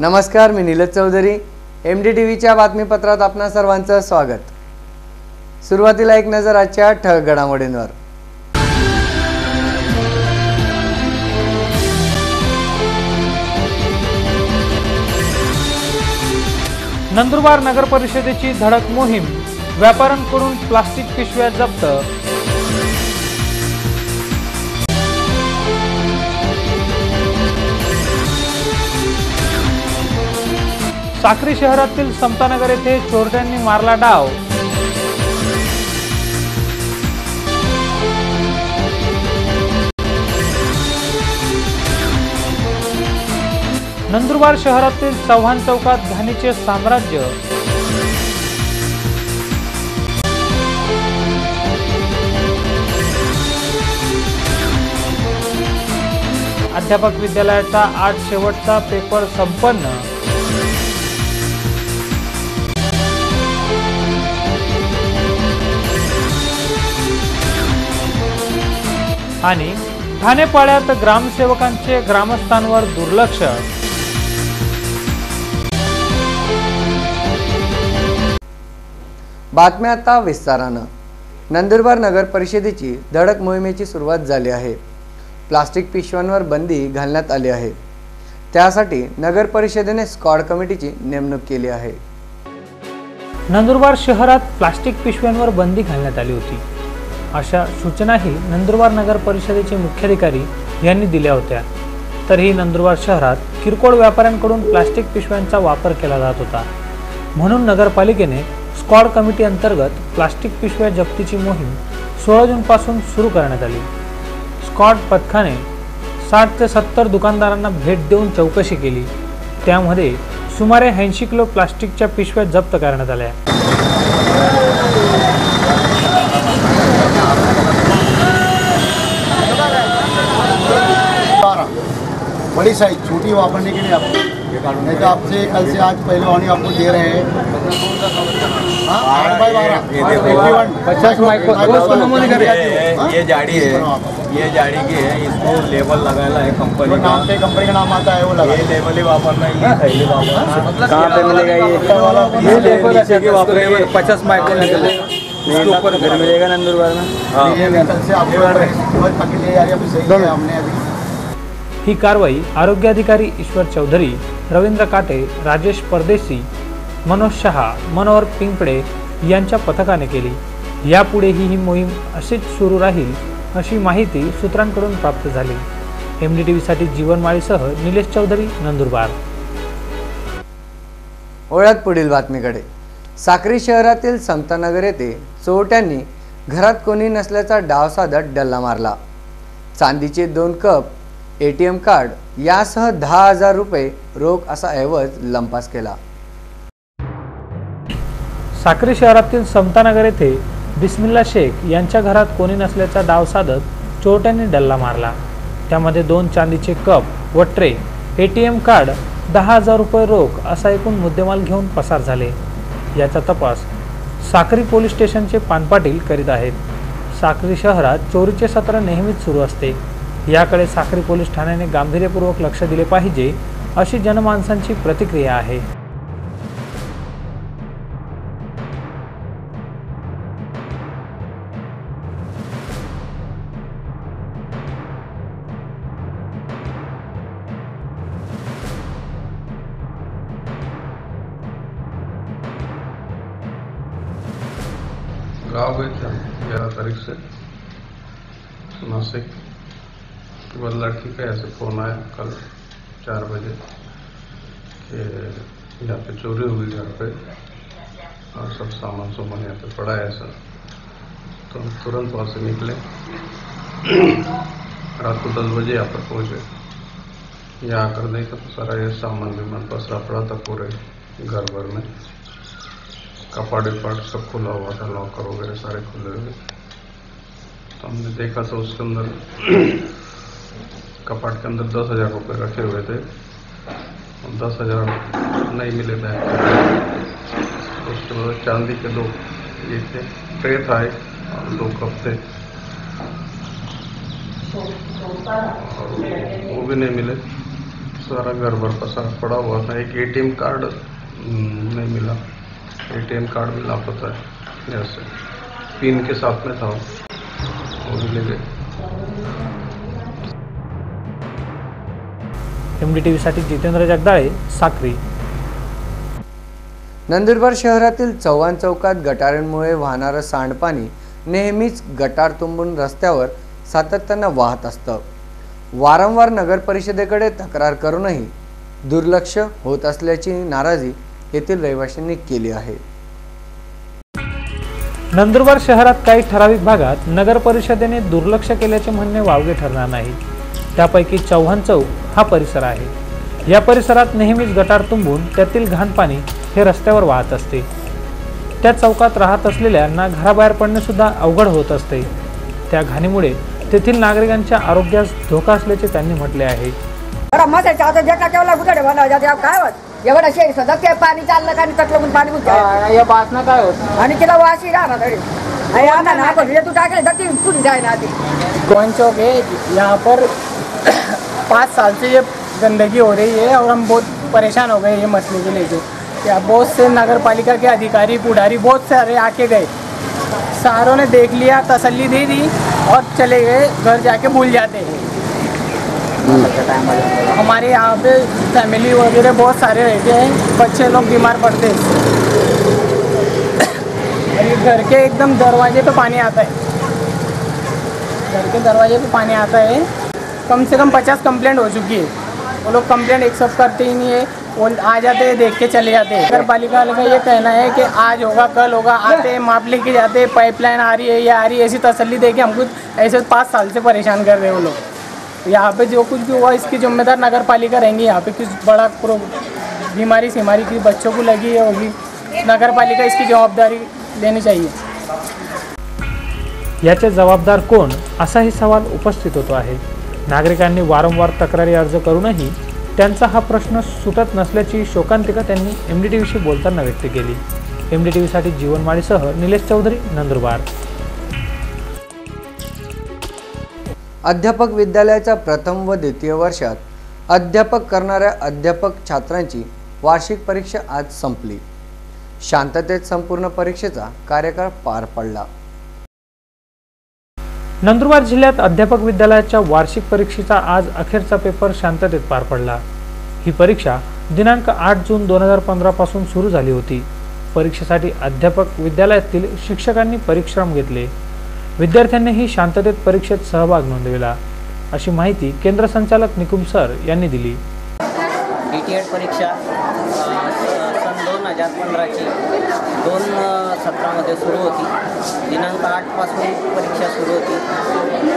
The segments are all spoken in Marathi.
नमस्कार, मी नीलज चौधरी. MDTVच्या बातमीपत्रात आपणा सर्वांचं स्वागत. सुरुवातीला एक नजर आजच्या ठळक घडामोडींवर. नंदुरबार नगर परिषदेची धडक मोहीम, व्यापाऱ्यांकडून प्लास्टिक पिशव्या जप्त. साक्री शहरातील समतानगर येथे चोरट्यांनी मारला डाव. नंदुरबार शहरातील चव्हाण चौकात घाणीचे साम्राज्य. अध्यापक विद्यालयाचा आज शेवटचा पेपर संपन्न. आणि ठाणेपाड्यात ग्रामसेवकांचे ग्रामस्थांवर दुर्लक्ष. बातम्या आता विस्तारानं. नंदुरबार नगर परिषदेची धडक मोहिमेची सुरुवात झाली आहे. प्लास्टिक पिशव्यांवर बंदी घालण्यात आली आहे. त्यासाठी नगर परिषदेने स्क्वॉड कमिटीची नेमणूक केली आहे. नंदुरबार शहरात प्लास्टिक पिशव्यांवर बंदी घालण्यात आली होती, अशा सूचनाही नंदुरबार नगर परिषदेचे मुख्याधिकारी यांनी दिल्या होत्या. तरीही नंदुरबार शहरात किरकोळ व्यापाऱ्यांकडून प्लास्टिक पिशव्यांचा वापर केला जात होता. म्हणून नगरपालिकेने स्क्वॉड कमिटी अंतर्गत प्लास्टिक पिशव्या जप्तीची मोहीम 16 जूनपासून सुरू करण्यात आली. स्क्वॉड पथकाने 60 ते 70 दुकानदारांना भेट देऊन चौकशी केली. त्यामध्ये सुमारे 80 किलो प्लास्टिकच्या पिशव्या जप्त करण्यात आल्या. बड़ी साइज, छोटी वापरने के लिए आपको नहीं तो आपसे कल से आज पहले वाली आपको दे रहे हैं 8x12 50 माइक्रो ये जाड़ी है, ये जाड़ी की है. इसको लेबल लगाना है कंपनी नाम पे, कंपनी का नाम आता है वो लगा. ये लेबल ही वापरना है, ये थैली वापरना. कहाँ पे मिलेगा ये लेबल नीचे के वापरने 50 माइक्रो इसके ऊपर मिलेगा नंदुरबार में. कल से आपको पकड़ ले जा रही है हमने अभी. ही कारवाई आरोग्य अधिकारी ईश्वर चौधरी, रवींद्र काटे, राजेश परदेशी, मनोज शहा, मनोहर पिंपळे यांच्या पथकाने केली. यापुढेही ही मोहीम अशीच सुरू राहील अशी माहिती सूत्रांकडून प्राप्त झाली. MDTVसाठी जीवन माळीसह निलेश चौधरी, नंदुरबार. ओळ्यात पुढील बातमीकडे. साक्री शहरातील समतानगर येथे चोरट्यांनी घरात कोणी नसल्याचा डाव साधत डल्ला मारला. चांदीचे 2 कप, ATM कार्ड यासह 10,000 रुपये रोख असा ऐवज लंपास केला. साक्री शहरातील समतानगर येथे बिस्मिल्ला शेख यांच्या घरात कोणी नसल्याचा डाव साधत चोरट्यांनी डल्ला मारला. त्यामध्ये 2 चांदीचे कप व ट्रे, ATM कार्ड, 10,000 रुपये रोख असा एकूण मुद्देमाल घेऊन पसार झाले. याचा तपास साक्री पोलीस स्टेशनचे पानपाटील करीत आहेत. साक्री शहरात चोरीचे सत्र नेहमीच सुरू असते. याकडे साक्री पोलीस ठाण्याने गांभीर्यपूर्वक लक्ष दिले पाहिजे अशी जनमानसांची प्रतिक्रिया आहे. गाँव गए थे 11 तारीख से नासिक. वह लड़की का ऐसे फ़ोन आया कल 4 बजे कि यहाँ पे चोरी हुई घर पे और सब सामान यहाँ पे पड़ा है ऐसा. तो हम तुरंत वहाँ से निकले. रात को 10 बजे यहाँ पर पहुँचे. यहाँ आकर देखा तो सारा ये सामान विमान पसरा पड़ा था पूरे घर भर में. कपाट विपाट सब खुला हुआ था, लॉकर वगैरह सारे खुले हुए. तो हमने देखा तो उसके अंदर कपाट के अंदर 10,000 रुपये रखे हुए थे. 10,000 नहीं मिले बैंक. उसके बाद चांदी के 2 ये थे, ट्रे था एक, और 2 कप थे और वो भी नहीं मिले. सारा घर भर पसारा पड़ा हुआ था। एक एटीएम कार्ड नहीं मिला, एटीएम कार्ड भी लापता है। ऐसे पिन के साथ में था, वो भी ले गए। MDTV साठी जितेंद्र जगदाळे, साक्री। नंदुरबार शहरातील चव्हाण चौकात गटारांमुळे वाहणारं सांडपाणी नेहमीच गटार तुंबून रस्त्यावर सातत्यानं वाहत असतं। वारंवार नगर परिषदेकडे तक्रार करूनही दुर्लक्ष होत असल्याची नाराजी येथील रहिवाशांनी केली आहे। नंदुरबार शहरात काही ठराविक भागात नगर परिषदेने दुर्लक्ष केल्याचे म्हणणे वावगे ठरणार नाही। त्यापैकी चव्हाण चौक हा परिसर आहे। या परिसरात नेहमीच गटार तुंबून त्यातील घाण पाणी हे रस्त्यावर वाहत असते। त्या चौकात राहत असलेल्यांना घराबाहेर पडणे सुद्धा अवघड होत असते। त्या घाणीमुळे तेथील नागरिकांच्या आरोग्यास धोका असल्याचे त्यांनी म्हटले आहे। एवढा शेर सदा ते पाणी चाललं का कटलं पाणी या बात ना काय होत आणि तिला वाशी राहणार तरी आता ना पण तू टाकले तर फुल जाए ना आधी। चव्हाण चौक है, यहाँ पर 5 साल से ये गंदगी हो रही है और हम बहुत परेशान हो गए ये मसले के लेके। क्या बहुत से नगर पालिका के अधिकारी पुढारी बहुत सारे आके गए, सारों ने देख लिया, तसल्ली दे दी और चले गए, घर जाके भूल जाते हैं। हमारे यहाँ पे फैमिली वगैरह बहुत सारे रहते हैं, बच्चे लोग बीमार पड़ते हैं। ये घर के एकदम दरवाजे पे पानी आता है, घर के दरवाजे पे पानी आता है। कम से कम 50 कंप्लेंट हो चुकी है। वो लोग कंप्लेंट एक्सेप्ट करते ही नहीं है, वो आ जाते हैं, देख के चले जाते हैं। नगर पालिका का ये कहना है कि आज होगा कल होगा, आते हैं माप लेके जाते हैं, पाइपलाइन आ रही है ये आ रही है, ऐसी तसल्ली दे के हमको ऐसे 5 साल से परेशान कर रहे हैं वो लोग। यहाँ पे जो कुछ भी हुआ इसकी जिम्मेदार नगर पालिका रहेंगी। यहाँ पे कुछ बड़ा बीमारी सीमारी की बच्चों को लगी है होगी, नगर पालिका इसकी जवाबदारी लेनी चाहिए। याचे जबाबदार कोण असाही सवाल उपस्थित होतो आहे। नागरिकांनी वारंवार तक्रारी अर्ज करूनही त्यांचा हा प्रश्न सुटत नसल्याची शोकांतिका त्यांनी MDTVशी बोलताना व्यक्त केली। MDTV साठी जीवन माळीसह निलेश चौधरी, नंदुरबार। अध्यापक विद्यालयाच्या प्रथम व द्वितीय वर्षात अध्यापक करणाऱ्या अध्यापक छात्रांची वार्षिक परीक्षा आज संपली। शांततेत संपूर्ण परीक्षेचा कार्यकाळ पार पडला। नंदुरबार जिल्ह्यात अध्यापक विद्यालयाच्या वार्षिक परीक्षेचा आज अखेरचा पेपर शांततेत पार पडला। ही परीक्षा दिनांक 8 जून 2015 पासून सुरू झाली होती। परीक्षेसाठी अध्यापक विद्यालयातील शिक्षकांनी परिश्रम घेतले। विद्यार्थ्यांनीही शांततेत परीक्षेत सहभाग नोंदविला, अशी माहिती केंद्र संचालक निकुम सर यांनी दिली। DTED परीक्षा सन 2015ची 2 सत्रामध्ये सुरू होती। दिनांक 8 पासून परीक्षा सुरू होती।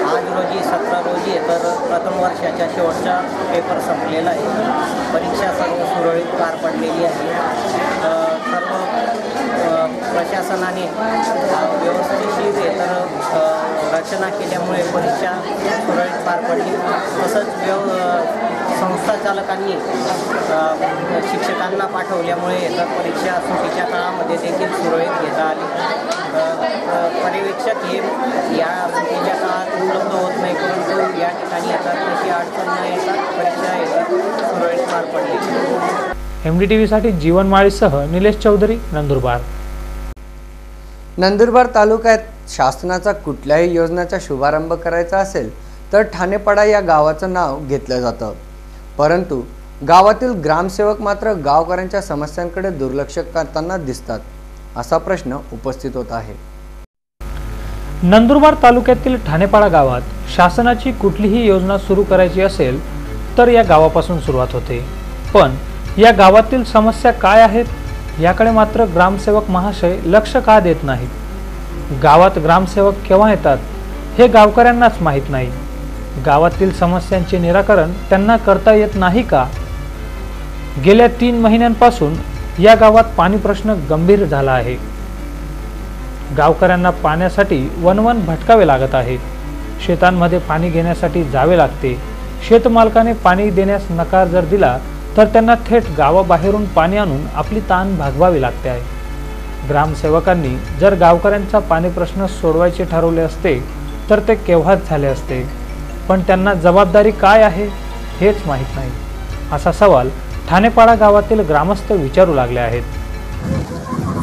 आज रोजी 17 रोजी तर प्रथम वर्षाच्या शेवटचा पेपर संपलेला आहे। परीक्षा सर्व सुरळीत पार पडलेली आहे। सर्व प्रशासनाने व्यवस्थितशीर रचना केल्यामुळे परीक्षा सुरळीत पार पडली। तसंच संस्था चालकांनी शिक्षकांना पाठवल्यामुळे परीक्षा सुट्टीच्या काळामध्ये देखील सुरळीत घेता आली। पर्यवेक्षक हे या सुट्टीच्या काळात उपलब्ध होत नाही, परंतु या ठिकाणी येतात, तशी अडचण न येता परीक्षा सुरळीत पार पडली। MDTV साठी जीवन माळीसह निलेश चौधरी, नंदुरबार। नंदुरबार तालुक्यात शासनाचा कुठल्याही योजनेचा शुभारंभ करायचा असेल तर ठाणेपाडा या गावाचं नाव घेतलं जातं, परंतु गावातील ग्रामसेवक मात्र गावकऱ्यांच्या समस्यांकडे दुर्लक्ष करताना दिसतात, असा प्रश्न उपस्थित होत आहे। नंदुरबार तालुक्यातील ठाणेपाडा गावात शासनाची कुठलीही योजना सुरू करायची असेल तर या गावापासून सुरुवात होते, पण या गावातील समस्या काय आहेत याकडे मात्र ग्रामसेवक महाशय लक्ष का देत नाहीत। गावात ग्रामसेवक केव्हा येतात हे गावकऱ्यांनाच माहीत नाही। गावातील समस्यांचे निराकरण त्यांना करता येत नाही का? गेल्या 3 महिन्यांपासून या गावात पाणी प्रश्न गंभीर झाला आहे। गावकऱ्यांना पाण्यासाठी वनवन भटकावे लागत आहे। शेतांमध्ये पाणी घेण्यासाठी जावे लागते। शेतमालकाने पाणी देण्यास नकार जर दिला तर त्यांना थेट गावाबाहेरून पाणी आणून आपली ताण भागवावी लागते आहे। ग्रामसेवकांनी जर गावकऱ्यांचा पाणी प्रश्न सोडवायचे ठरवले असते तर ते केव्हाच झाले असते, पण त्यांना जबाबदारी काय आहे हेच माहीत नाही। असा सवाल ठाणेपाडा गावातील ग्रामस्थ विचारू लागले आहेत।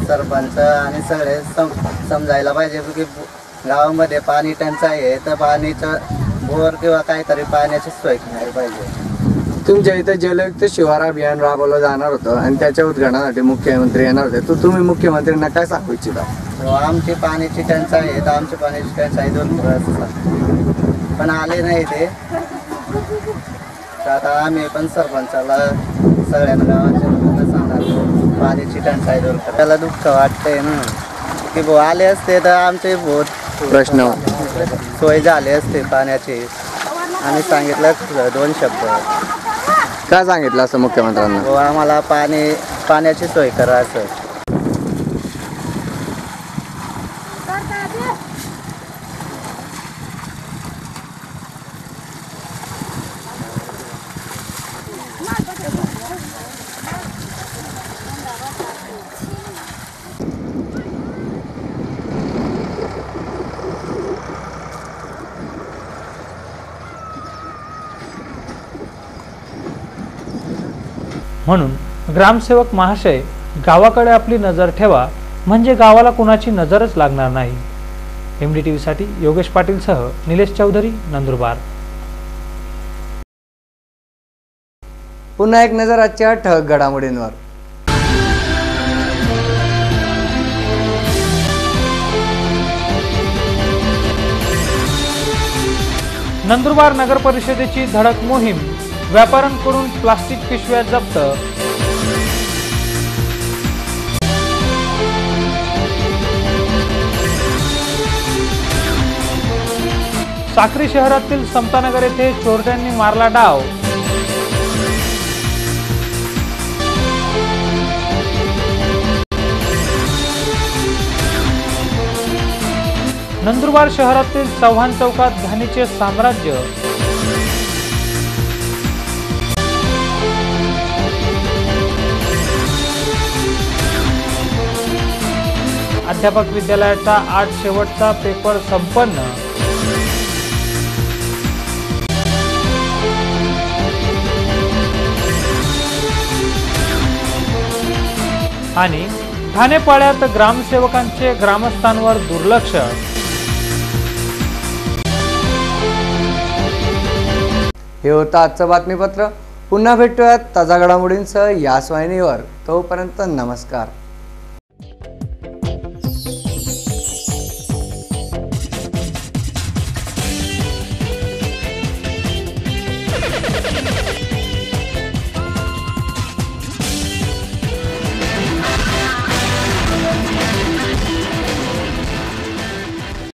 सरपंच आणि सगळे समजायला पाहिजे की गावामध्ये पाणी टंचाई आहे, तर पाणीचं बोर किंवा काहीतरी पाण्याची सोय करायला पाहिजे। तुमच्या इथे जलयुक्त शिवार अभियान राबवलं जाणार होतं आणि त्याच्या उद्घाटनासाठी मुख्यमंत्री येणार होते, तर तुम्ही मुख्यमंत्र्यांना काय सांगू इच्छिता? आमची पाण्याची टंचाई आहे, तर आमची पाण्याची टंचाई दूर करा, पण आले नाही ते। तर आता आम्ही पण सरपंचाला सगळ्यांना गावाच्या लोकांना सांगणार पाण्याची टंचाई दूर करा। त्याला दुःख वाटतंय ना की भाऊ आले असते तर आमचे बहुत प्रश्न सोय झाली असते पाण्याची। आम्ही सांगितलं 2 शब्द, काय सांगितलं असं मुख्यमंत्र्यांना? भाऊ आम्हाला पाण्याची सोय करा असं। म्हणून ग्रामसेवक महाशय गावाकडे आपली नजर ठेवा, म्हणजे गावाला कुणाची नजरच लागणार नाही। MDTV साठी योगेश पाटील सह निलेश चौधरी, नंदुरबार। पुन्हा एक नजर आजच्या ठळक घडामोडींवर। नंदुरबार नगर परिषदेची धडक मोहीम, व्यापाऱ्यांकडून प्लास्टिक पिशव्या जप्त। साक्री शहरातील समतानगर येथे चोरट्यांनी मारला डाव। नंदुरबार शहरातील चव्हाण चौकात घाणीचे साम्राज्य। अध्यापक विद्यालयाचा आज शेवटचा पेपर संपन्न। आणि ठाणेपाड्यात ग्रामसेवकांचे ग्रामस्थांवर दुर्लक्ष। हे होतं आजचं बातमीपत्र। पुन्हा भेटूयात ताजा घडामोडींसह याच वाहिनीवर। तोपर्यंत नमस्कार।